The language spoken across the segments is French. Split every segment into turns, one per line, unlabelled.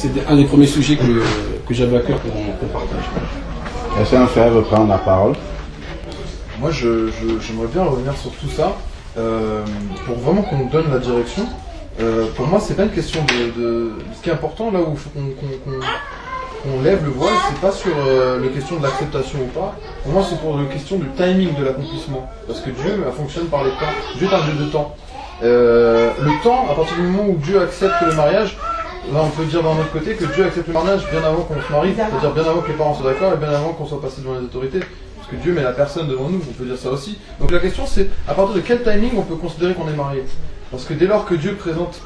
c'était un des premiers sujets que j'avais à cœur qu'on partage.
Est-ce qu'un frère veut prendre la parole?
Moi, j'aimerais bien revenir sur tout ça, pour vraiment qu'on nous donne la direction. Pour moi, c'est pas une question de... Ce qui est important, là où il faut qu'on lève le voile, c'est pas sur la question de l'acceptation ou pas. Pour moi, c'est pour la question du timing de l'accomplissement. Parce que Dieu fonctionne par les temps. Dieu est un Dieu de temps. Le temps, à partir du moment où Dieu accepte le mariage, là on peut dire d'un autre côté que Dieu accepte le mariage bien avant qu'on se marie, c'est-à-dire bien avant que les parents soient d'accord et bien avant qu'on soit passé devant les autorités. Parce que Dieu met la personne devant nous, on peut dire ça aussi. Donc la question c'est, à partir de quel timing on peut considérer qu'on est marié? Parce que dès lors que Dieu présente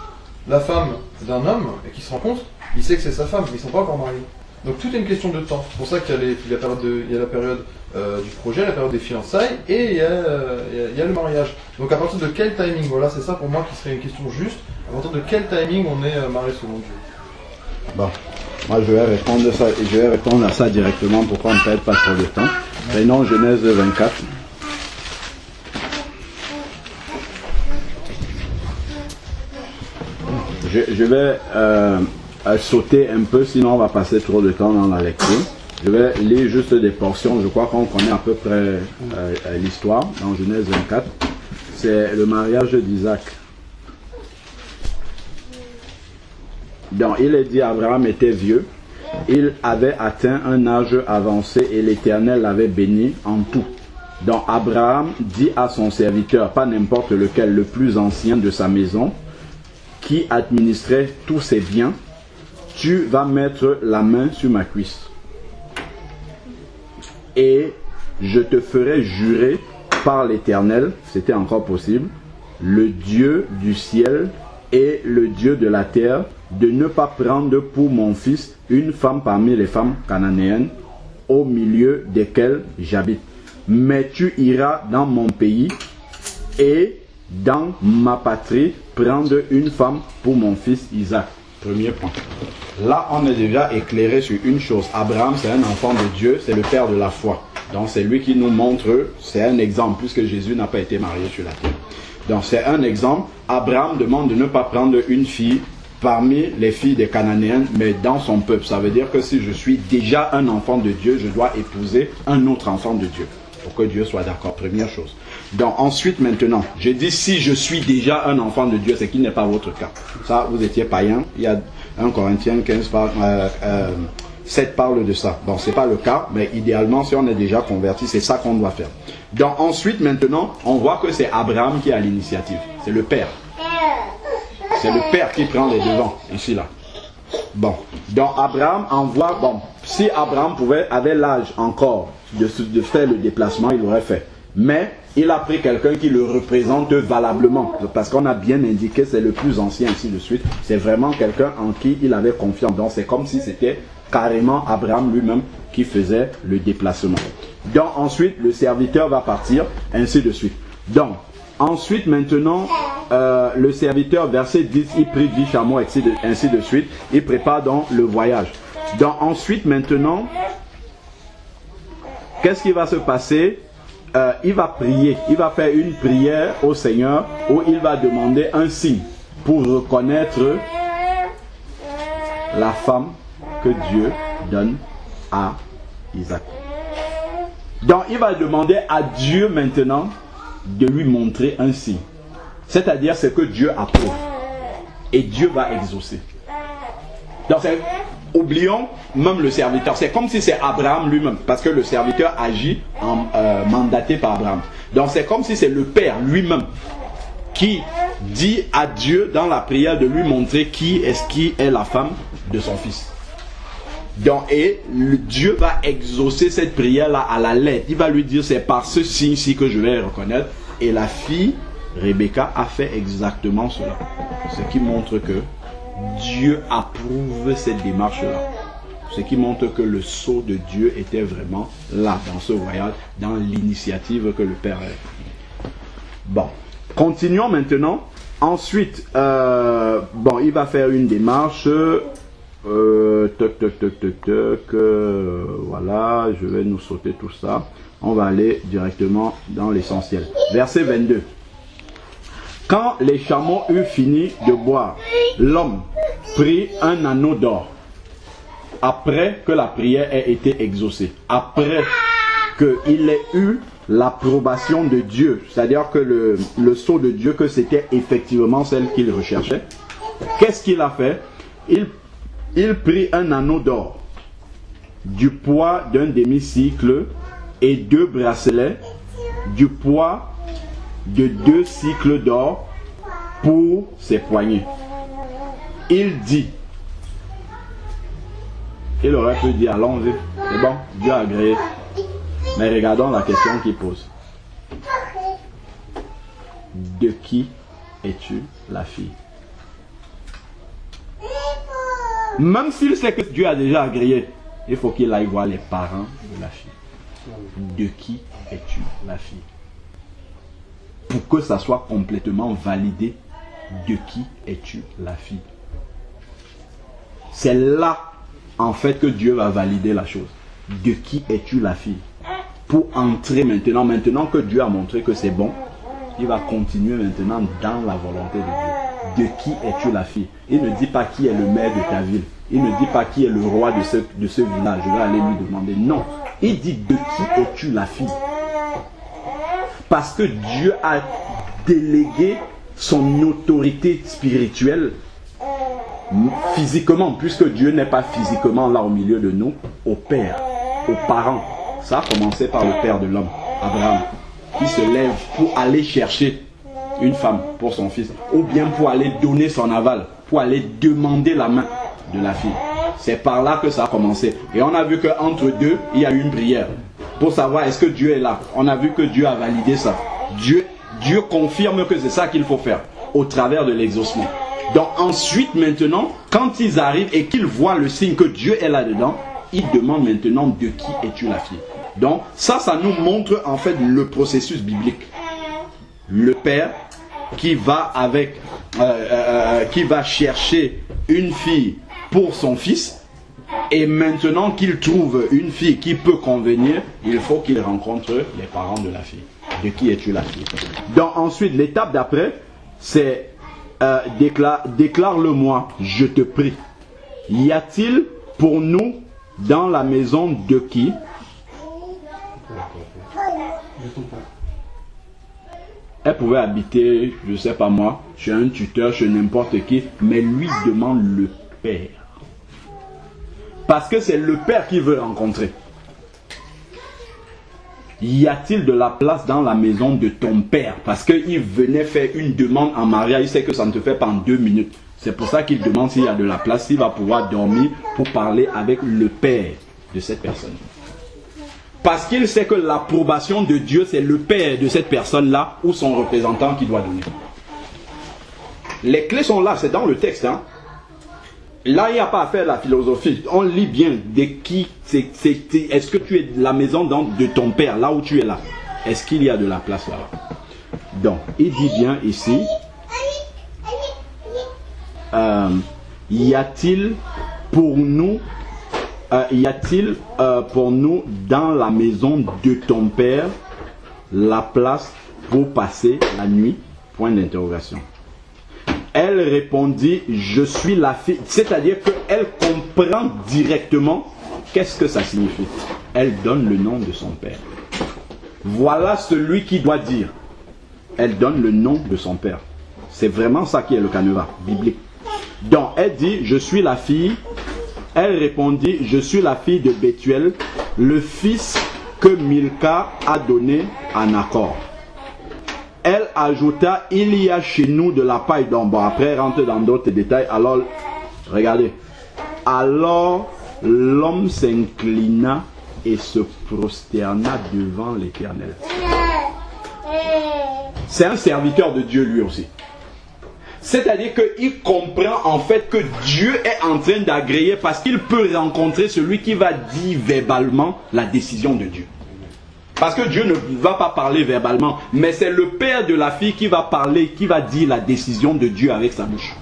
la femme d'un homme et qu'ils se rencontrent, il sait que c'est sa femme, mais ils ne sont pas encore mariés. Donc tout est une question de temps. C'est pour ça qu'il y a la période du projet, la période des fiançailles et il y a le mariage. Donc à partir de quel timing? Voilà, c'est ça pour moi qui serait une question juste. À partir de quel timing on est marié selon Dieu?
Bon, moi je vais répondre ça, et je vais répondre à ça directement pour qu'on ne perde pas trop de temps. Prenons Genèse 24. Je vais sauter un peu, sinon on va passer trop de temps dans la lecture. Je vais lire juste des portions, je crois qu'on connaît à peu près l'histoire dans Genèse 24. C'est le mariage d'Isaac. Donc il est dit Abraham était vieux, il avait atteint un âge avancé et l'Éternel l'avait béni en tout. Donc Abraham dit à son serviteur, pas n'importe lequel, le plus ancien de sa maison, qui administrait tous ses biens, tu vas mettre la main sur ma cuisse. Et je te ferai jurer par l'Éternel, c'était encore possible, le Dieu du ciel et le Dieu de la terre, de ne pas prendre pour mon fils une femme parmi les femmes cananéennes, au milieu desquelles j'habite. Mais tu iras dans mon pays et dans ma patrie prendre une femme pour mon fils Isaac. Premier point. Là, on est déjà éclairé sur une chose. Abraham, c'est un enfant de Dieu, c'est le père de la foi. Donc, c'est lui qui nous montre, c'est un exemple, puisque Jésus n'a pas été marié sur la terre. Donc, c'est un exemple. Abraham demande de ne pas prendre une fille parmi les filles des Cananéennes, mais dans son peuple. Ça veut dire que si je suis déjà un enfant de Dieu, je dois épouser un autre enfant de Dieu. Pour que Dieu soit d'accord, première chose. Donc ensuite maintenant, je dis si je suis déjà un enfant de Dieu, c'est qu'il n'est pas votre cas. Ça, vous étiez païen, il y a 1 Corinthiens 15 7 parle de ça. Bon, c'est pas le cas, mais idéalement, si on est déjà converti, c'est ça qu'on doit faire. Donc ensuite maintenant, on voit que c'est Abraham qui a l'initiative. C'est le père. C'est le père qui prend les devants, ici là. Bon, donc Abraham envoie, bon, si Abraham avait l'âge encore de faire le déplacement, il l'aurait fait. Mais il a pris quelqu'un qui le représente valablement, parce qu'on a bien indiqué c'est le plus ancien, ainsi de suite. C'est vraiment quelqu'un en qui il avait confiance. Donc c'est comme si c'était carrément Abraham lui-même qui faisait le déplacement. Donc ensuite le serviteur va partir, ainsi de suite. Donc ensuite maintenant le serviteur, verset 10, il prit 10 chameaux, ainsi de suite. Il prépare donc le voyage. Donc ensuite maintenant, qu'est-ce qui va se passer? Il va prier, il va faire une prière au Seigneur où il va demander un signe pour reconnaître la femme que Dieu donne à Isaac. Donc il va demander à Dieu maintenant de lui montrer un signe. C'est-à-dire ce que Dieu approuve. Et Dieu va exaucer. Donc oublions même le serviteur. C'est comme si c'est Abraham lui-même. Parce que le serviteur agit mandaté par Abraham. Donc c'est comme si c'est le père lui-même qui dit à Dieu dans la prière de lui montrer qui est la femme de son fils. Donc, et Dieu va exaucer cette prière-là à la lettre. Il va lui dire c'est par ce signe-ci que je vais reconnaître. Et la fille, Rebecca, a fait exactement cela. Ce qui montre que Dieu approuve cette démarche-là. Ce qui montre que le sceau de Dieu était vraiment là, dans ce voyage, dans l'initiative que le Père a. Bon, continuons maintenant. Ensuite, bon, il va faire une démarche. Voilà, je vais nous sauter tout ça. On va aller directement dans l'essentiel. Verset 22. Quand les chameaux eurent fini de boire, l'homme prit un anneau d'or après que la prière ait été exaucée, après qu'il ait eu l'approbation de Dieu, c'est-à-dire que le sceau de Dieu, que c'était effectivement celle qu'il recherchait, qu'est-ce qu'il a fait? Il prit un anneau d'or du poids d'un demi-cycle et 2 bracelets du poids de 2 cycles d'or pour ses poignets. Il dit, il aurait pu dire allons-y, c'est bon, Dieu a agréé. Mais regardons la question qu'il pose. De qui es-tu la fille? Même s'il sait que Dieu a déjà agréé, il faut qu'il aille voir les parents de la fille. De qui es-tu la fille? Pour que ça soit complètement validé, de qui es-tu la fille? C'est là, en fait, que Dieu va valider la chose. De qui es-tu la fille? Pour entrer maintenant que Dieu a montré que c'est bon, il va continuer maintenant dans la volonté de Dieu. De qui es-tu la fille? Il ne dit pas qui est le maire de ta ville. Il ne dit pas qui est le roi de ce village. Je vais aller lui demander. Non. Il dit de qui es-tu la fille? Parce que Dieu a délégué son autorité spirituelle physiquement, puisque Dieu n'est pas physiquement là au milieu de nous, au Père, aux parents. Ça a commencé par le père de l'homme, Abraham, qui se lève pour aller chercher une femme pour son fils, ou bien pour aller donner son aval, pour aller demander la main de la fille. C'est par là que ça a commencé. Et on a vu qu'entre deux, il y a eu une prière pour savoir est-ce que Dieu est là. On a vu que Dieu a validé ça. Dieu confirme que c'est ça qu'il faut faire au travers de l'exaucement. Donc ensuite, maintenant, quand ils arrivent et qu'ils voient le signe que Dieu est là-dedans, ils demandent maintenant de qui es-tu la fille. Donc ça nous montre en fait le processus biblique. Le père qui va qui va chercher une fille pour son fils, et maintenant qu'il trouve une fille qui peut convenir, il faut qu'il rencontre les parents de la fille. De qui es-tu la fille? Donc ensuite, l'étape d'après, c'est déclare-le-moi, je te prie. Y a-t-il pour nous dans la maison de qui? Elle pouvait habiter, je ne sais pas moi, chez un tuteur, chez n'importe qui, mais lui demande le père. Parce que c'est le père qui veut rencontrer. Y a-t-il de la place dans la maison de ton père? Parce qu'il venait faire une demande en mariage, il sait que ça ne te fait pas en 2 minutes. C'est pour ça qu'il demande s'il y a de la place, s'il va pouvoir dormir pour parler avec le père de cette personne. Parce qu'il sait que l'approbation de Dieu, c'est le père de cette personne-là ou son représentant qui doit donner. Les clés sont là, c'est dans le texte. Hein. Là, il n'y a pas à faire la philosophie. On lit bien de qui est-ce que tu es de la maison de ton père, là où tu es là? Est-ce qu'il y a de la place là-bas? Donc, il dit bien ici, y a-t-il pour nous dans la maison de ton père la place pour passer la nuit? Point d'interrogation. Elle répondit, je suis la fille. C'est-à-dire qu'elle comprend directement qu'est-ce que ça signifie. Elle donne le nom de son père. Voilà celui qui doit dire. Elle donne le nom de son père. C'est vraiment ça qui est le canevas biblique. Donc elle dit, je suis la fille. Elle répondit, je suis la fille de Bethuel, le fils que Milka a donné à Nacor. Elle ajouta, il y a chez nous de la paille d'or. Bon, après, elle rentre dans d'autres détails. Alors, regardez. Alors, l'homme s'inclina et se prosterna devant l'Éternel. C'est un serviteur de Dieu lui aussi. C'est-à-dire qu'il comprend en fait que Dieu est en train d'agréer parce qu'il peut rencontrer celui qui va dire verbalement la décision de Dieu. Parce que Dieu ne va pas parler verbalement, mais c'est le père de la fille qui va parler, qui va dire la décision de Dieu avec sa bouche.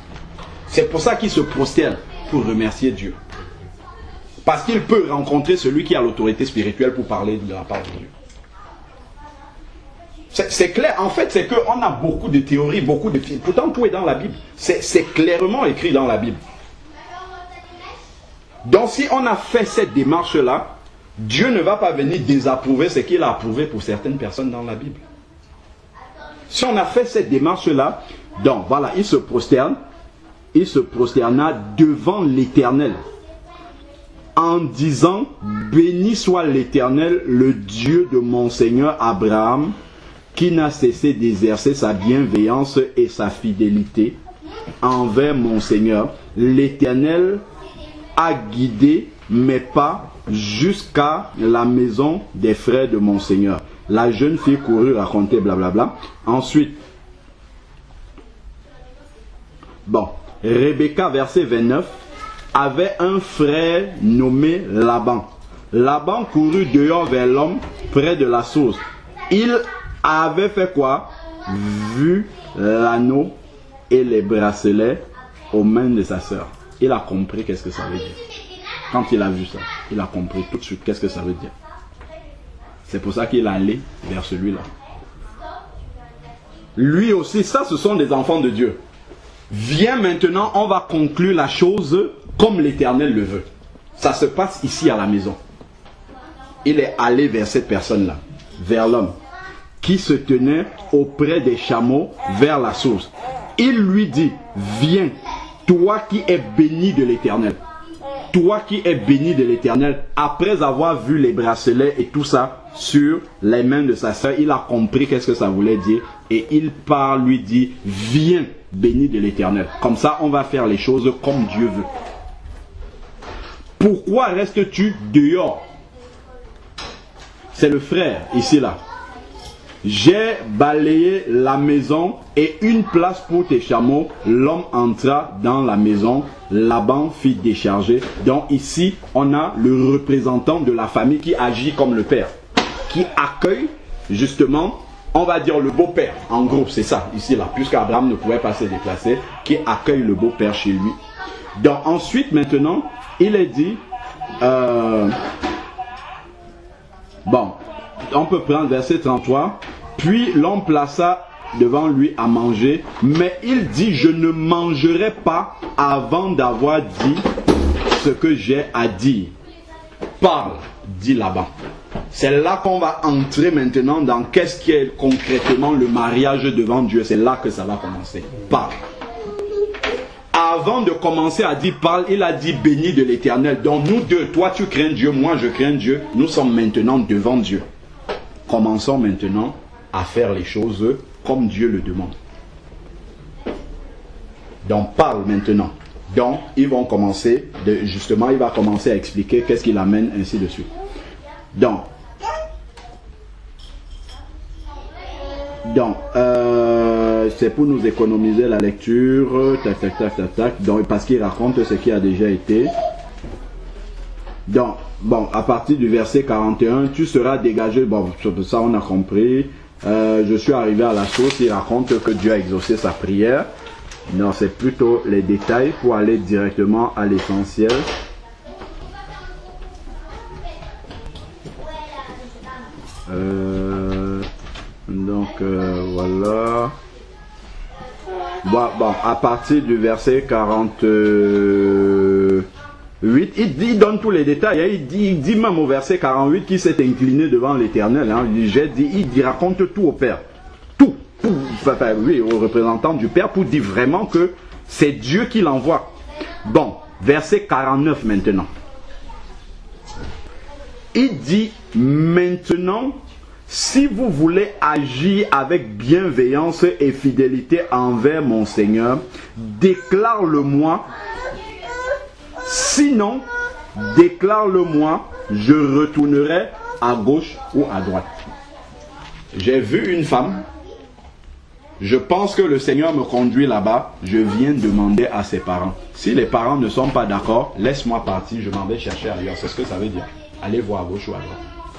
C'est pour ça qu'il se prosterne, pour remercier Dieu. Parce qu'il peut rencontrer celui qui a l'autorité spirituelle pour parler de la part de Dieu. C'est clair, en fait, c'est qu'on a beaucoup de théories, beaucoup de films. Pourtant, tout est dans la Bible. C'est clairement écrit dans la Bible. Donc si on a fait cette démarche-là, Dieu ne va pas venir désapprouver ce qu'il a approuvé pour certaines personnes dans la Bible. Si on a fait cette démarche-là, donc voilà, il se prosterna devant l'Éternel en disant, béni soit l'Éternel, le Dieu de mon Seigneur Abraham, qui n'a cessé d'exercer sa bienveillance et sa fidélité envers mon Seigneur. L'Éternel a guidé mes pas jusqu'à la maison des frères de mon Seigneur. La jeune fille courut raconter blablabla. Ensuite, bon, Rebecca, verset 29, avait un frère nommé Laban. Laban courut dehors vers l'homme près de la source. Il avait fait quoi? Vu l'anneau et les bracelets aux mains de sa sœur. Il a compris qu'est-ce que ça veut dire. Quand il a vu ça, il a compris tout de suite qu'est-ce que ça veut dire. C'est pour ça qu'il est allé vers celui-là. Lui aussi, ça ce sont des enfants de Dieu. Viens maintenant, on va conclure la chose comme l'Éternel le veut. Ça se passe ici à la maison. Il est allé vers cette personne-là, vers l'homme, qui se tenait auprès des chameaux vers la source. Il lui dit, viens, toi qui es béni de l'Éternel. Toi qui es béni de l'Éternel, après avoir vu les bracelets et tout ça sur les mains de sa sœur, il a compris qu'est-ce que ça voulait dire. Et il part, lui dit, viens, béni de l'Éternel. Comme ça, on va faire les choses comme Dieu veut. Pourquoi restes-tu dehors? C'est le frère, ici là. J'ai balayé la maison et une place pour tes chameaux. L'homme entra dans la maison. Laban fit décharger. Donc ici, on a le représentant de la famille qui agit comme le père. Qui accueille, justement, on va dire le beau-père. En gros, c'est ça, ici là. Puisqu'Abraham ne pouvait pas se déplacer. Qui accueille le beau-père chez lui. Donc ensuite, maintenant, il est dit... bon, on peut prendre verset 33. Puis l'homme plaça devant lui à manger, mais il dit, je ne mangerai pas avant d'avoir dit ce que j'ai à dire. Parle, dit Laban. C'est là qu'on va entrer maintenant dans qu'est-ce qui est concrètement le mariage devant Dieu. C'est là que ça va commencer. Parle. Avant de commencer à dire parle, il a dit béni de l'Éternel. Donc nous deux, toi tu crains Dieu, moi je crains Dieu. Nous sommes maintenant devant Dieu. Commençons maintenant à faire les choses comme Dieu le demande. Donc parle maintenant. Donc ils vont commencer, justement il va commencer à expliquer qu'est-ce qu'il amène ainsi de suite. Donc c'est pour nous économiser la lecture, tac tac tac tac tac. Donc parce qu'il raconte ce qui a déjà été. Donc bon, à partir du verset 41, tu seras dégagé. Bon, ça on a compris. Je suis arrivé à la source. Il raconte que Dieu a exaucé sa prière. Non, c'est plutôt les détails pour aller directement à l'essentiel. Voilà. Bon, à partir du verset 48, il donne tous les détails. Hein. Il dit même au verset 48 qu'il s'est incliné devant l'Éternel. Hein. Il raconte tout au Père. Tout. Enfin, oui, au représentant du Père pour dire vraiment que c'est Dieu qui l'envoie. Bon, verset 49 maintenant. Il dit maintenant, si vous voulez agir avec bienveillance et fidélité envers mon Seigneur, déclare-le-moi. Sinon, déclare-le-moi, je retournerai à gauche ou à droite. J'ai vu une femme. Je pense que le Seigneur me conduit là-bas. Je viens demander à ses parents. Si les parents ne sont pas d'accord, laisse-moi partir, je m'en vais chercher ailleurs. C'est ce que ça veut dire. Allez voir à gauche ou à droite.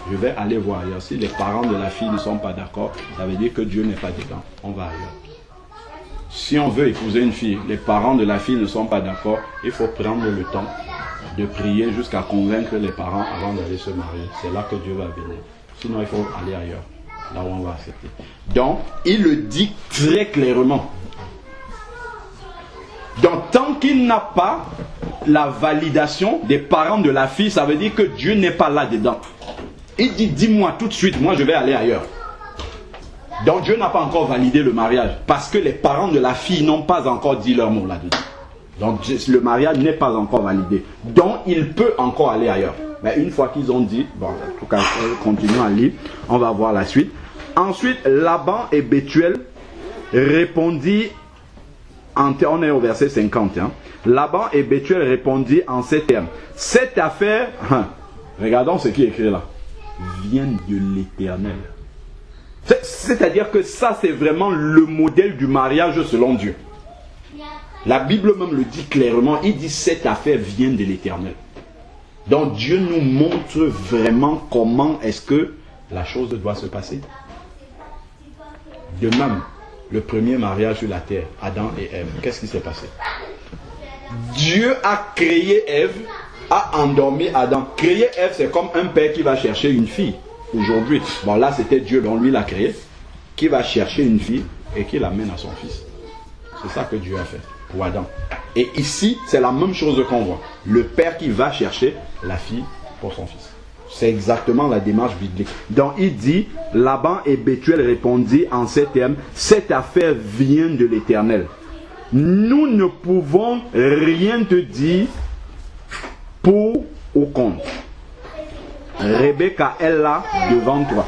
Je vais aller voir ailleurs. Si les parents de la fille ne sont pas d'accord, ça veut dire que Dieu n'est pas dedans. On va ailleurs. Si on veut épouser une fille, les parents de la fille ne sont pas d'accord, il faut prendre le temps de prier jusqu'à convaincre les parents avant d'aller se marier. C'est là que Dieu va venir. Sinon, il faut aller ailleurs, là où on va accepter. Donc, il le dit très clairement. Donc, tant qu'il n'a pas la validation des parents de la fille, ça veut dire que Dieu n'est pas là-dedans. Il dit, dis-moi tout de suite, moi je vais aller ailleurs. Donc Dieu n'a pas encore validé le mariage, parce que les parents de la fille n'ont pas encore dit leur mot là-dedans. Donc le mariage n'est pas encore validé. Donc il peut encore aller ailleurs. Mais une fois qu'ils ont dit, bon, en tout cas, continuons à lire, on va voir la suite. Ensuite, Laban et Bethuel répondit, on est au verset 50. Hein. Laban et Bethuel répondit en ces termes. Cette affaire, regardons ce qui est écrit là, vient de l'Éternel. C'est-à-dire que ça, c'est vraiment le modèle du mariage selon Dieu. La Bible même le dit clairement, il dit cette affaire vient de l'Éternel. Donc Dieu nous montre vraiment comment est-ce que la chose doit se passer. De même, le premier mariage sur la terre, Adam et Ève, qu'est-ce qui s'est passé? Dieu a créé Ève, a endormi Adam. Créer Ève, c'est comme un père qui va chercher une fille. Aujourd'hui, bon là c'était Dieu, donc lui l'a créé, qui va chercher une fille et qui l'amène à son fils. C'est ça que Dieu a fait pour Adam. Et ici, c'est la même chose qu'on voit. Le père qui va chercher la fille pour son fils. C'est exactement la démarche biblique. Donc il dit, Laban et Bethuel répondit en ces termes, cette affaire vient de l'Éternel. Nous ne pouvons rien te dire pour ou contre. Rebecca est là devant toi.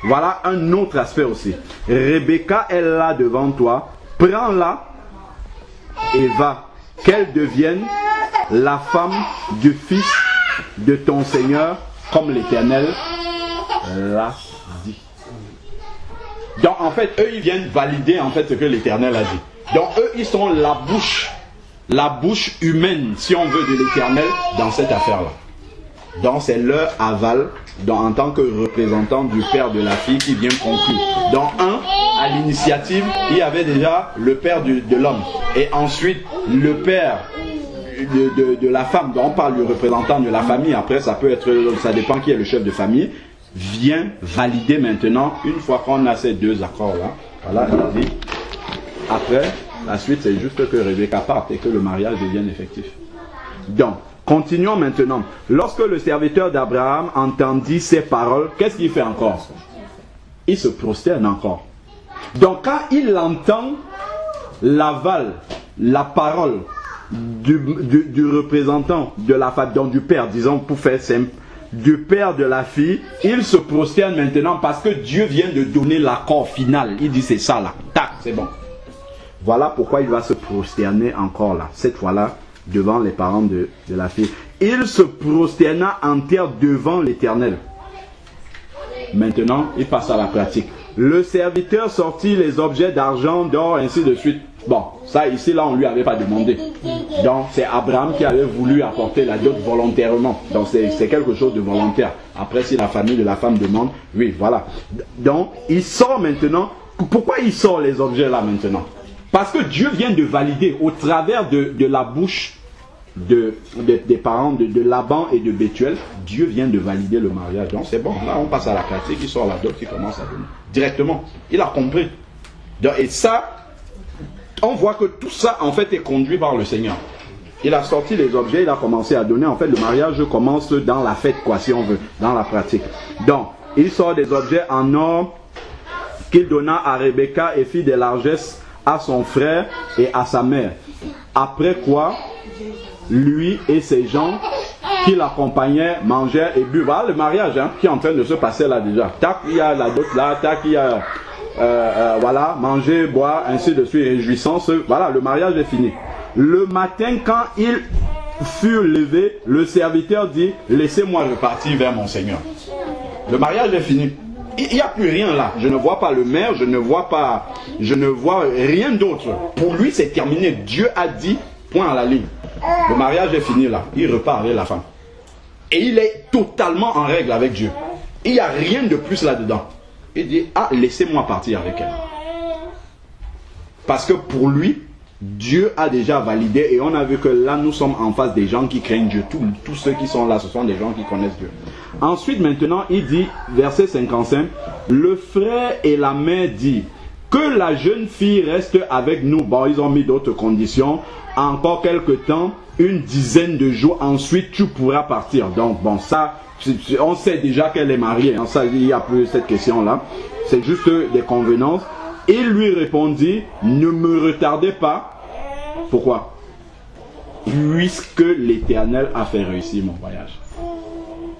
Voilà un autre aspect aussi. Rebecca est là devant toi. Prends-la et va. Qu'elle devienne la femme du fils de ton Seigneur, comme l'Éternel l'a dit. Donc en fait, eux ils viennent valider en fait ce que l'Éternel a dit. Donc eux ils sont la bouche humaine, si on veut, de l'Éternel dans cette affaire-là. Donc c'est leur aval en tant que représentant du père de la fille qui vient conclure. Donc à l'initiative, il y avait déjà le père de l'homme. Et ensuite, le père de la femme, dont on parle du représentant de la famille, après ça peut être, ça dépend qui est le chef de famille, vient valider maintenant, une fois qu'on a ces deux accords-là, voilà, il dit, après, la suite c'est juste que Rebecca parte et que le mariage devienne effectif. Donc, continuons maintenant. Lorsque le serviteur d'Abraham entendit ces paroles, qu'est-ce qu'il fait encore? Il se prosterne encore. Donc quand il entend l'aval, la parole du représentant de la femme, donc du père, disons pour faire simple, du père de la fille, il se prosterne maintenant parce que Dieu vient de donner l'accord final. Il dit c'est ça là, tac, c'est bon. Voilà pourquoi il va se prosterner encore là, cette fois-là, devant les parents de la fille. Il se prosterna en terre devant l'Éternel. Maintenant, il passe à la pratique. Le serviteur sortit les objets d'argent, d'or, ainsi de suite. Bon, ça ici, là, on ne lui avait pas demandé. Donc, c'est Abraham qui avait voulu apporter la dot volontairement. Donc, c'est quelque chose de volontaire. Après, si la famille de la femme demande, oui, voilà. Donc, il sort maintenant. Pourquoi il sort les objets là maintenant? Parce que Dieu vient de valider au travers de la bouche des parents de Laban et de Bethuel, Dieu vient de valider le mariage. Donc c'est bon, là on passe à la pratique, il sort la dot qui commence à donner. Directement, il a compris. Donc, et ça, on voit que tout ça en fait est conduit par le Seigneur. Il a sorti les objets, il a commencé à donner. En fait, le mariage commence dans la fête, quoi, si on veut, dans la pratique. Donc, il sort des objets en or qu'il donna à Rebecca et fit des largesses à son frère et à sa mère. Après quoi, lui et ses gens qui l'accompagnaient mangèrent et buvent. Voilà le mariage qui est en train de se passer là déjà. Tac, il y a la dot là, tac, il y a voilà, manger, boire, ainsi de suite, réjouissance. Voilà, le mariage est fini. Le matin, quand ils furent levés, le serviteur dit, laissez-moi repartir vers mon Seigneur. Le mariage est fini. Il n'y a plus rien là. Je ne vois pas le maire, je ne vois rien d'autre. Pour lui, c'est terminé. Dieu a dit, point à la ligne. Le mariage est fini là. Il repart avec la femme. Et il est totalement en règle avec Dieu. Il n'y a rien de plus là-dedans. Il dit, ah, laissez-moi partir avec elle. Parce que pour lui, Dieu a déjà validé. Et on a vu que là, nous sommes en face des gens qui craignent Dieu. Tous ceux qui sont là, ce sont des gens qui connaissent Dieu. Ensuite, maintenant, il dit, verset 55, le frère et la mère dit, que la jeune fille reste avec nous. Bon, ils ont mis d'autres conditions. Encore quelques temps, une dizaine de jours, ensuite tu pourras partir. Donc bon, ça, on sait déjà qu'elle est mariée. Hein. Ça, il n'y a plus cette question-là. C'est juste des convenances. Il lui répondit, ne me retardez pas. Pourquoi? Puisque l'Éternel a fait réussir mon voyage.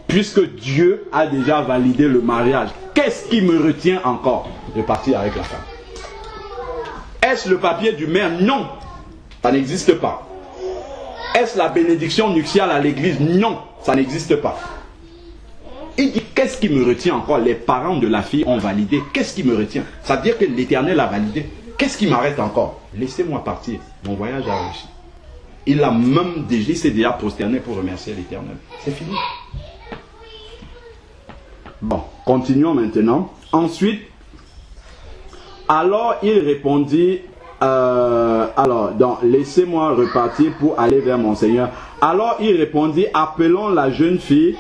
Puisque Dieu a déjà validé le mariage, qu'est-ce qui me retient encore de partir avec la femme? Est-ce le papier du maire? Non, ça n'existe pas. Est-ce la bénédiction nuptiale à l'église? Non, ça n'existe pas. Il dit, qu'est-ce qui me retient encore? Les parents de la fille ont validé. Qu'est-ce qui me retient? Ça veut dire que l'Éternel a validé. Qu'est-ce qui m'arrête encore? Laissez-moi partir. Mon voyage a réussi. Il a même déjà, il s'est déjà prosterné pour remercier l'Éternel. C'est fini. Bon, continuons maintenant. Ensuite, alors il répondit, laissez-moi repartir pour aller vers mon Seigneur. Alors il répondit, appelons la jeune fille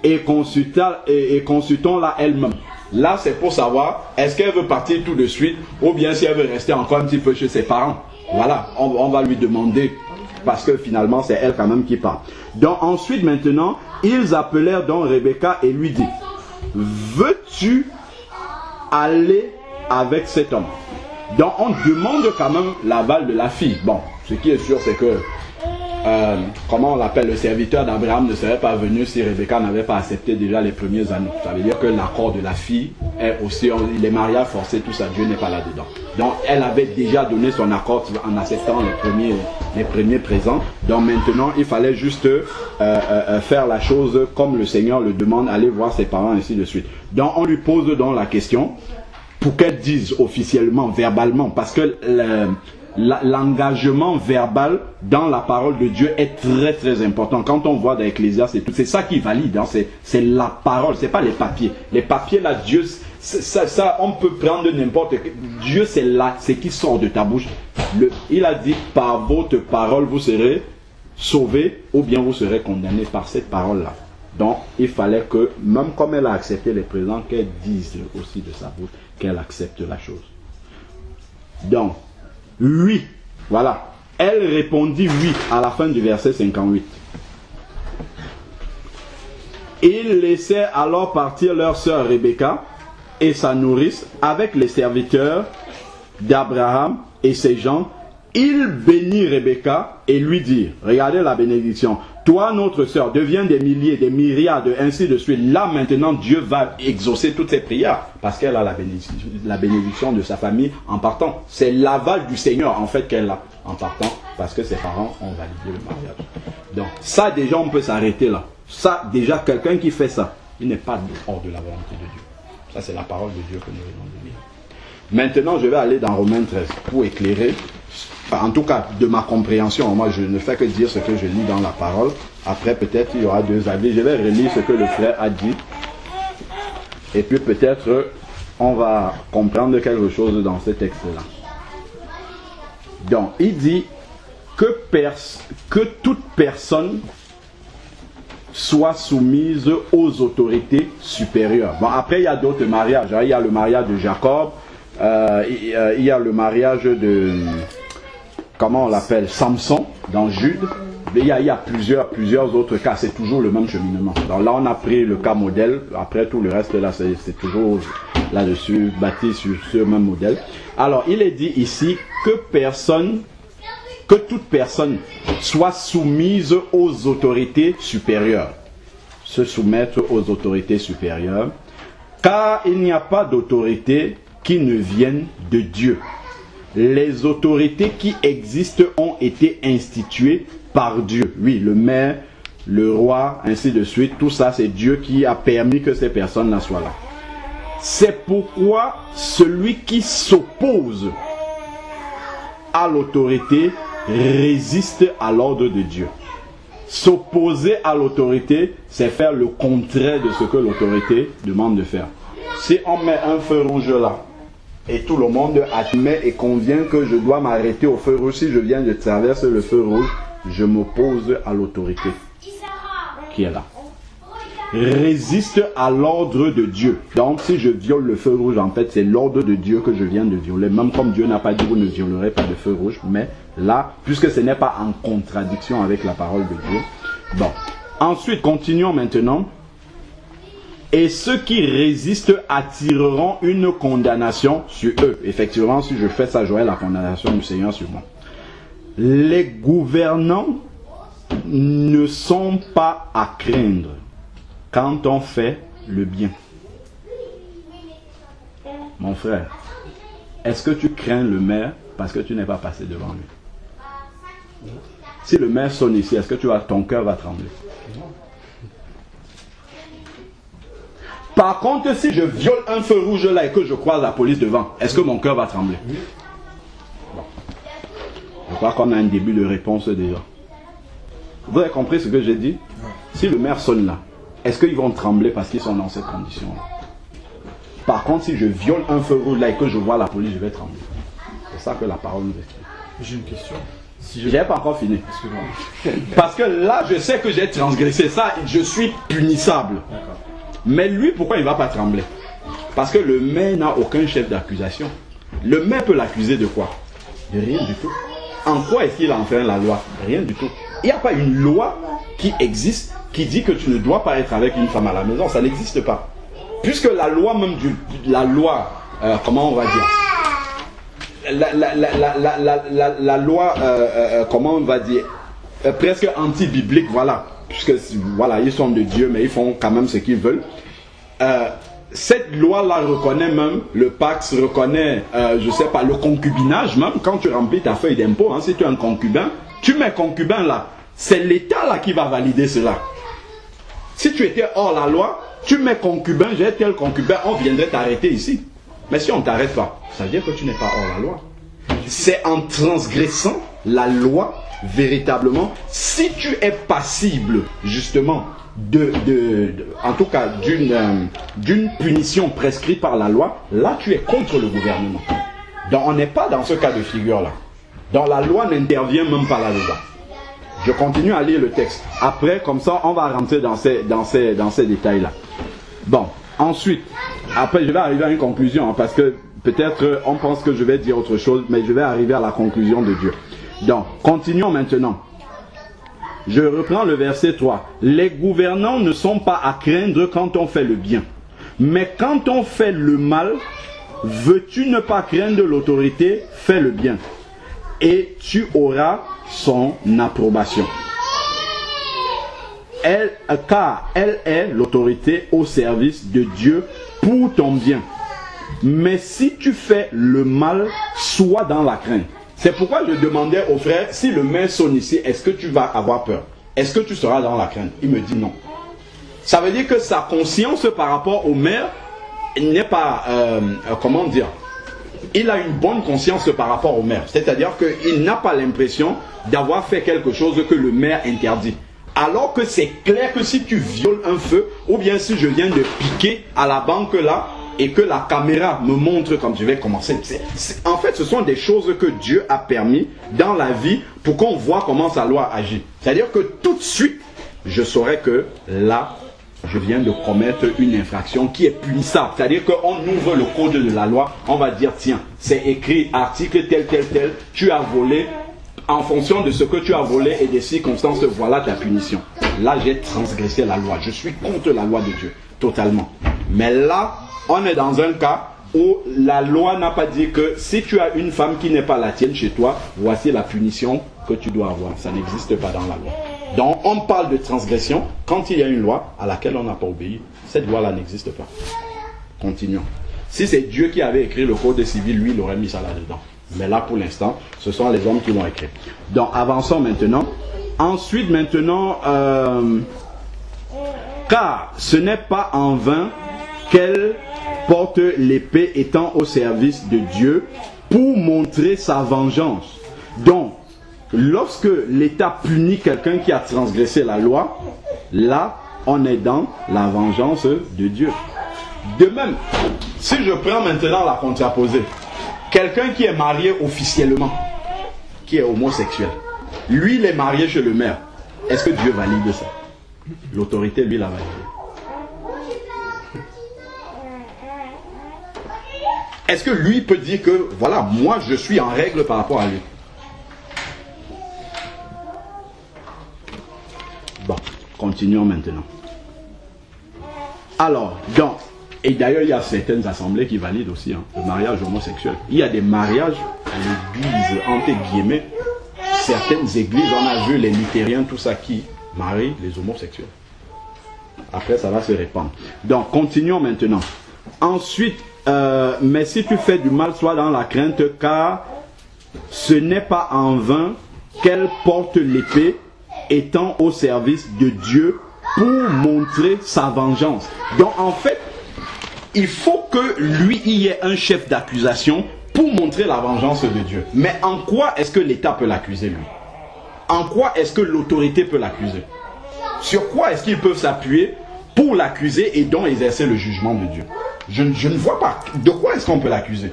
et consultons-la elle-même. Là, c'est pour savoir, est-ce qu'elle veut partir tout de suite ou bien si elle veut rester encore un petit peu chez ses parents. Voilà, on va lui demander parce que finalement, c'est elle quand même qui part. Donc ensuite, maintenant, ils appelèrent donc Rebecca et lui dit, veux-tu aller avec cet homme? Donc on demande quand même l'aval de la fille. Bon, ce qui est sûr, c'est que comment on l'appelle, le serviteur d'Abraham ne serait pas venu si Rebecca n'avait pas accepté déjà les premiers anneaux. Ça veut dire que l'accord de la fille est aussi, les mariages forcés, tout ça, Dieu n'est pas là-dedans. Donc elle avait déjà donné son accord en acceptant les premiers présents. Donc maintenant, il fallait juste faire la chose comme le Seigneur le demande, aller voir ses parents, ainsi de suite. Donc on lui pose donc la question pour qu'elle dise officiellement, verbalement, parce que l'engagement verbal dans la parole de Dieu est très très important. Quand on voit dans Ecclésiaste et tout, c'est ça qui valide, hein, c'est la parole, c'est pas les papiers. Les papiers là, Dieu, ça on peut prendre n'importe quel. Dieu c'est là, c'est qui sort de ta bouche. Il a dit, par votre parole vous serez sauvés ou bien vous serez condamnés par cette parole là. Donc il fallait que, même comme elle a accepté les présents, qu'elle dise aussi de sa bouche qu'elle accepte la chose. Donc oui, voilà. Elle répondit oui à la fin du verset 58. Ils laissèrent alors partir leur sœur Rebecca et sa nourrice avec les serviteurs d'Abraham et ses gens. Il bénit Rebecca et lui dit, regardez la bénédiction, toi notre sœur, deviens des milliers, des myriades, ainsi de suite. Là maintenant Dieu va exaucer toutes ses prières parce qu'elle a la bénédiction de sa famille en partant. C'est l'aval du Seigneur en fait qu'elle a en partant parce que ses parents ont validé le mariage. Donc ça déjà on peut s'arrêter là. Ça déjà quelqu'un qui fait ça, il n'est pas hors de la volonté de Dieu. Ça c'est la parole de Dieu que nous venons de lire. Maintenant je vais aller dans Romains 13 pour éclairer. En tout cas, de ma compréhension, moi je ne fais que dire ce que je lis dans la parole. Après peut-être il y aura deux avis. Je vais relire ce que le frère a dit. Et puis peut-être on va comprendre quelque chose dans ce texte-là. Donc il dit que toute personne soit soumise aux autorités supérieures. Bon, après il y a d'autres mariages. Il y a le mariage de Jacob. Il y a le mariage de... comment on l'appelle, Samson, dans Jude. Il y a plusieurs autres cas, c'est toujours le même cheminement. Donc là, on a pris le cas modèle, après tout le reste, là, c'est toujours là-dessus, bâti sur ce même modèle. Alors, il est dit ici que toute personne soit soumise aux autorités supérieures. Se soumettre aux autorités supérieures, car il n'y a pas d'autorité qui ne vienne de Dieu. Les autorités qui existent ont été instituées par Dieu. Oui, le maire, le roi, ainsi de suite. Tout ça, c'est Dieu qui a permis que ces personnes-là soient là. C'est pourquoi celui qui s'oppose à l'autorité résiste à l'ordre de Dieu. S'opposer à l'autorité, c'est faire le contraire de ce que l'autorité demande de faire. Si on met un feu rouge là, et tout le monde admet et convient que je dois m'arrêter au feu rouge. Si je viens de traverser le feu rouge, je m'oppose à l'autorité qui est là. résiste à l'ordre de Dieu. Donc si je viole le feu rouge, en fait c'est l'ordre de Dieu que je viens de violer. Même comme Dieu n'a pas dit vous ne violerez pas de feu rouge. Mais là, puisque ce n'est pas en contradiction avec la parole de Dieu. Bon. Ensuite, continuons maintenant. Et ceux qui résistent attireront une condamnation sur eux. Effectivement, si je fais ça, j'aurai la condamnation du Seigneur sur moi. Les gouvernants ne sont pas à craindre quand on fait le bien. Mon frère, est-ce que tu crains le maire parce que tu n'es pas passé devant lui? Si le maire sonne ici, est-ce que ton cœur va trembler? Par contre, si je viole un feu rouge là et que je croise la police devant, est-ce que mon cœur va trembler? Bon. Je crois qu'on a un début de réponse déjà. Vous avez compris ce que j'ai dit? Si le maire sonne là, est-ce qu'ils vont trembler parce qu'ils sont dans cette condition-là? Par contre, si je viole un feu rouge là et que je vois la police, je vais trembler. C'est ça que la parole nous explique.
J'ai une question. Si
J'ai pas encore fini. Parce que là, je sais que j'ai transgressé ça, je suis punissable. Mais lui, pourquoi il ne va pas trembler? Parce que le maire n'a aucun chef d'accusation. Le maire peut l'accuser de quoi? De rien du tout. En quoi est-ce qu'il a enfreint la loi? Rien du tout. Il n'y a pas une loi qui existe qui dit que tu ne dois pas être avec une femme à la maison. Ça n'existe pas. Puisque la loi même comment on va dire? La loi, comment on va dire? Presque anti-biblique, voilà. Puisque voilà, ils sont de Dieu, mais ils font quand même ce qu'ils veulent. Cette loi-là reconnaît même, le Pax reconnaît, je sais pas, le concubinage même. Quand tu remplis ta feuille d'impôt, hein, si tu es un concubin, tu mets concubin là. C'est l'État là qui va valider cela. Si tu étais hors la loi, tu mets concubin, j'ai tel concubin, on viendrait t'arrêter ici. Mais si on ne t'arrête pas, ça veut dire que tu n'es pas hors la loi. C'est en transgressant la loi, véritablement, si tu es passible, justement, en tout cas, d'une punition prescrite par la loi, là, tu es contre le gouvernement. Donc, on n'est pas dans ce cas de figure-là. Donc, la loi n'intervient même pas là-dedans. Je continue à lire le texte. Après, comme ça, on va rentrer dans ces détails-là. Bon, ensuite, après, je vais arriver à une conclusion, hein, parce que peut-être on pense que je vais dire autre chose, mais je vais arriver à la conclusion de Dieu. Donc, continuons maintenant. Je reprends le verset 3. Les gouvernants ne sont pas à craindre quand on fait le bien. Mais quand on fait le mal, veux-tu ne pas craindre l'autorité, fais le bien. Et tu auras son approbation. Car elle est l'autorité au service de Dieu pour ton bien. Mais si tu fais le mal, sois dans la crainte. C'est pourquoi je demandais au frère, si le maire sonne ici, est-ce que tu vas avoir peur? Est-ce que tu seras dans la crainte? Il me dit non. Ça veut dire que sa conscience par rapport au maire n'est pas, comment dire, il a une bonne conscience par rapport au maire. C'est-à-dire qu'il n'a pas l'impression d'avoir fait quelque chose que le maire interdit. Alors que c'est clair que si tu violes un feu, ou bien si je viens de piquer à la banque là, et que la caméra me montre comme je vais commencer. En fait, ce sont des choses que Dieu a permis dans la vie pour qu'on voit comment sa loi agit. C'est-à-dire que tout de suite, je saurais que là, je viens de commettre une infraction qui est punissable. C'est-à-dire qu'on ouvre le code de la loi, on va dire, tiens, c'est écrit article tel, tel, tel, tu as volé, en fonction de ce que tu as volé et des circonstances, voilà ta punition. Là, j'ai transgressé la loi. Je suis contre la loi de Dieu, totalement. Mais là, on est dans un cas où la loi n'a pas dit que si tu as une femme qui n'est pas la tienne chez toi, voici la punition que tu dois avoir. Ça n'existe pas dans la loi. Donc on parle de transgression quand il y a une loi à laquelle on n'a pas obéi. Cette loi-là n'existe pas. Continuons. Si c'est Dieu qui avait écrit le code civil, lui, il aurait mis ça là-dedans. Mais là, pour l'instant, ce sont les hommes qui l'ont écrit. Donc avançons maintenant. Ensuite, maintenant, car ce n'est pas en vain qu'elle porte l'épée étant au service de Dieu pour montrer sa vengeance. Donc, lorsque l'État punit quelqu'un qui a transgressé la loi, là, on est dans la vengeance de Dieu. De même, si je prends maintenant la contraposée, quelqu'un qui est marié officiellement, qui est homosexuel, lui, il est marié chez le maire. Est-ce que Dieu valide ça? L'autorité, lui, l'a validé. est-ce que lui peut dire que, voilà, moi je suis en règle par rapport à lui? Bon, continuons maintenant. Alors, donc, et d'ailleurs il y a certaines assemblées qui valident aussi le mariage homosexuel. Il y a des mariages à l'église, entre guillemets, certaines églises, on a vu les luthériens, tout ça, qui marient les homosexuels. Après, ça va se répandre. Donc, continuons maintenant. Ensuite, mais si tu fais du mal, sois dans la crainte, car ce n'est pas en vain qu'elle porte l'épée, étant au service de Dieu pour montrer sa vengeance. Donc, en fait, il faut que lui y ait un chef d'accusation pour montrer la vengeance de Dieu. Mais en quoi est-ce que l'État peut l'accuser, lui? En quoi est-ce que l'autorité peut l'accuser? Sur quoi est-ce qu'ils peuvent s'appuyer pour l'accuser et donc exercer le jugement de Dieu? Je ne vois pas. De quoi est-ce qu'on peut l'accuser?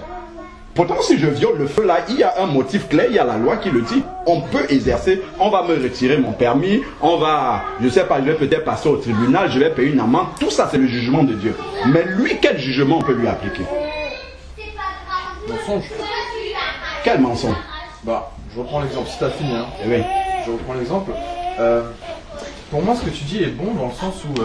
Pourtant, si je viole le feu là, il y a un motif clair, il y a la loi qui le dit. On peut exercer, on va me retirer mon permis, on va, je sais pas, je vais peut-être passer au tribunal, je vais payer une amende. Tout ça, c'est le jugement de Dieu. Mais lui, quel jugement on peut lui appliquer?
Mensonge.
Quel mensonge?
Bah, je reprends l'exemple, si t'as fini, hein.
Oui.
Je reprends l'exemple. Pour moi, ce que tu dis est bon dans le sens où...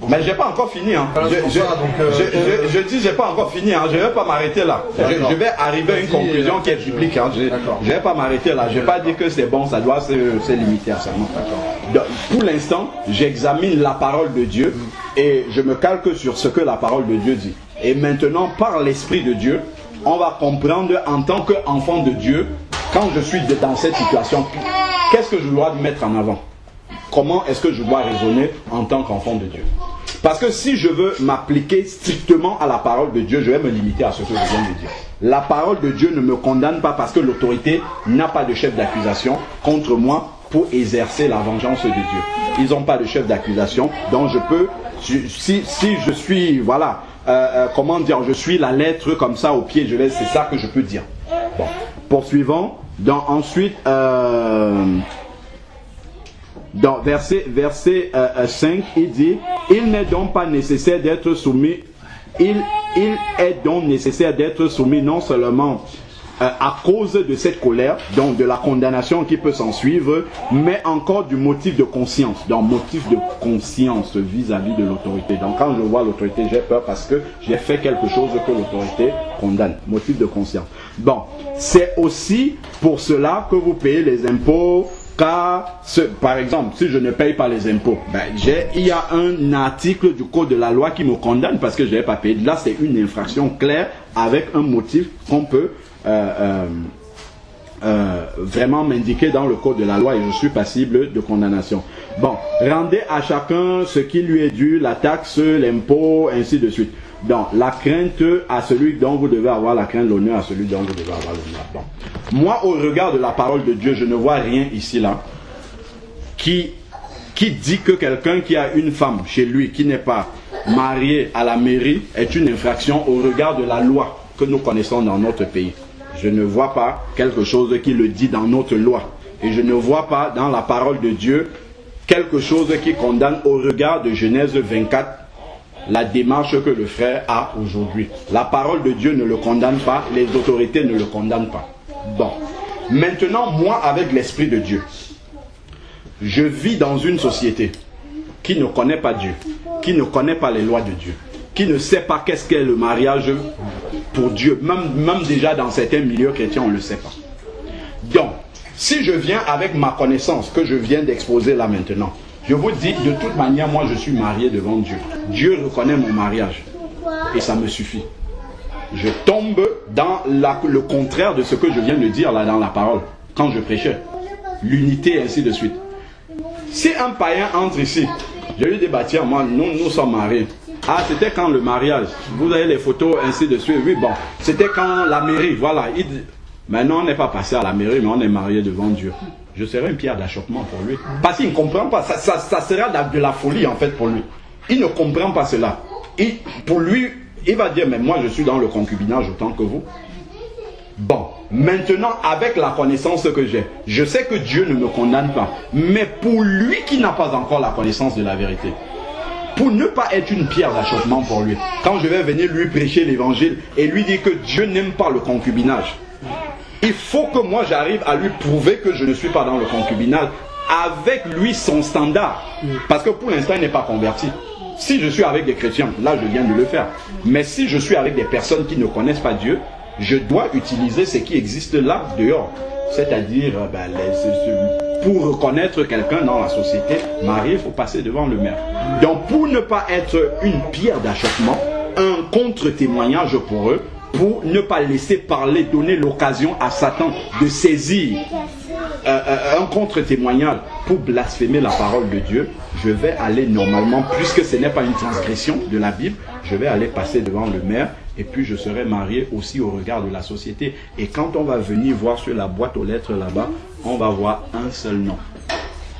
Mais j'ai pas encore fini, hein. Je dis j'ai pas encore fini, hein. Je vais pas m'arrêter là. Je vais arriver à une conclusion qui est publique, hein. Je vais pas m'arrêter là. Je vais pas dire que c'est bon, ça doit se limiter à ça. Donc, pour l'instant, j'examine la parole de Dieu et je me calque sur ce que la parole de Dieu dit. Et maintenant, par l'Esprit de Dieu, on va comprendre en tant qu'enfant de Dieu, quand je suis dans cette situation, qu'est-ce que je dois mettre en avant? Comment est-ce que je dois raisonner en tant qu'enfant de Dieu? Parce que si je veux m'appliquer strictement à la parole de Dieu, je vais me limiter à ce que je viens de dire. La parole de Dieu ne me condamne pas parce que l'autorité n'a pas de chef d'accusation contre moi pour exercer la vengeance de Dieu. Ils n'ont pas de chef d'accusation, donc je peux, si je suis, voilà, comment dire, je suis la lettre comme ça au pied, c'est ça que je peux dire. Bon, poursuivons. Donc ensuite... dans verset 5, il dit, il n'est donc pas nécessaire d'être soumis, il est donc nécessaire d'être soumis non seulement à cause de cette colère, donc de la condamnation qui peut s'en suivre, mais encore du motif de conscience, donc motif de conscience vis-à-vis de l'autorité. Donc quand je vois l'autorité, j'ai peur parce que j'ai fait quelque chose que l'autorité condamne, motif de conscience. Bon, c'est aussi pour cela que vous payez les impôts. Car, par exemple, si je ne paye pas les impôts, il y a un article du code de la loi qui me condamne parce que je n'ai pas payé. Là, c'est une infraction claire avec un motif qu'on peut vraiment m'indiquer dans le code de la loi et je suis passible de condamnation. Bon, rendez à chacun ce qui lui est dû, la taxe, l'impôt, ainsi de suite. Donc, la crainte à celui dont vous devez avoir la crainte, l'honneur à celui dont vous devez avoir l'honneur. Bon. Moi, au regard de la parole de Dieu, je ne vois rien ici, là, qui dit que quelqu'un qui a une femme chez lui, qui n'est pas marié à la mairie, est une infraction au regard de la loi que nous connaissons dans notre pays. Je ne vois pas quelque chose qui le dit dans notre loi. Et je ne vois pas dans la parole de Dieu quelque chose qui condamne au regard de Genèse 24 la démarche que le frère a aujourd'hui. La parole de Dieu ne le condamne pas, les autorités ne le condamnent pas. Bon, maintenant, moi, avec l'Esprit de Dieu, je vis dans une société qui ne connaît pas Dieu, qui ne connaît pas les lois de Dieu, qui ne sait pas qu'est-ce qu'est le mariage pour Dieu. Même déjà dans certains milieux chrétiens, on ne le sait pas. Donc, si je viens avec ma connaissance que je viens d'exposer là maintenant, je vous dis, de toute manière, moi je suis marié devant Dieu. Dieu reconnaît mon mariage. Et ça me suffit. Je tombe dans le contraire de ce que je viens de dire là dans la parole, quand je prêchais. L'unité et ainsi de suite. Si un païen entre ici, je lui dis, bah tiens, moi, nous sommes mariés. Ah, c'était quand le mariage? Vous avez les photos, ainsi de suite. Oui, bon, c'était quand la mairie, voilà. Maintenant, on n'est pas passé à la mairie, mais on est marié devant Dieu. Je serai une pierre d'achoppement pour lui. Parce qu'il ne comprend pas. Ça sera de la folie en fait pour lui. Il ne comprend pas cela. Pour lui, il va dire, mais moi je suis dans le concubinage autant que vous. Bon, maintenant avec la connaissance que j'ai, je sais que Dieu ne me condamne pas. Mais pour lui qui n'a pas encore la connaissance de la vérité, pour ne pas être une pierre d'achoppement pour lui. Quand je vais venir lui prêcher l'évangile et lui dire que Dieu n'aime pas le concubinage, il faut que moi j'arrive à lui prouver que je ne suis pas dans le concubinage avec lui son standard. Parce que pour l'instant il n'est pas converti. Si je suis avec des chrétiens, là je viens de le faire. Mais si je suis avec des personnes qui ne connaissent pas Dieu, je dois utiliser ce qui existe là dehors. C'est-à-dire, pour reconnaître quelqu'un dans la société, Marie, il faut passer devant le maire. Donc pour ne pas être une pierre d'achoppement, un contre-témoignage pour eux, pour ne pas laisser parler, donner l'occasion à Satan de saisir un contre-témoignage pour blasphémer la parole de Dieu, je vais aller normalement, puisque ce n'est pas une transgression de la Bible, je vais aller passer devant le maire et puis je serai marié aussi au regard de la société. Et quand on va venir voir sur la boîte aux lettres là-bas, on va voir un seul nom.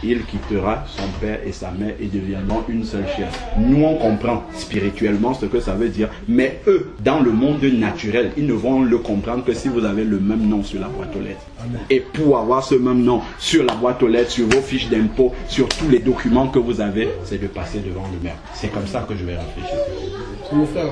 Il quittera son père et sa mère et deviendront une seule chair. Nous, on comprend spirituellement ce que ça veut dire. Mais eux, dans le monde naturel, ils ne vont le comprendre que si vous avez le même nom sur la boîte aux lettres. Amen. Et pour avoir ce même nom sur la boîte aux lettres, sur vos fiches d'impôt, sur tous les documents que vous avez, c'est de passer devant le maire. C'est comme ça que je vais réfléchir.
C'est mon frère.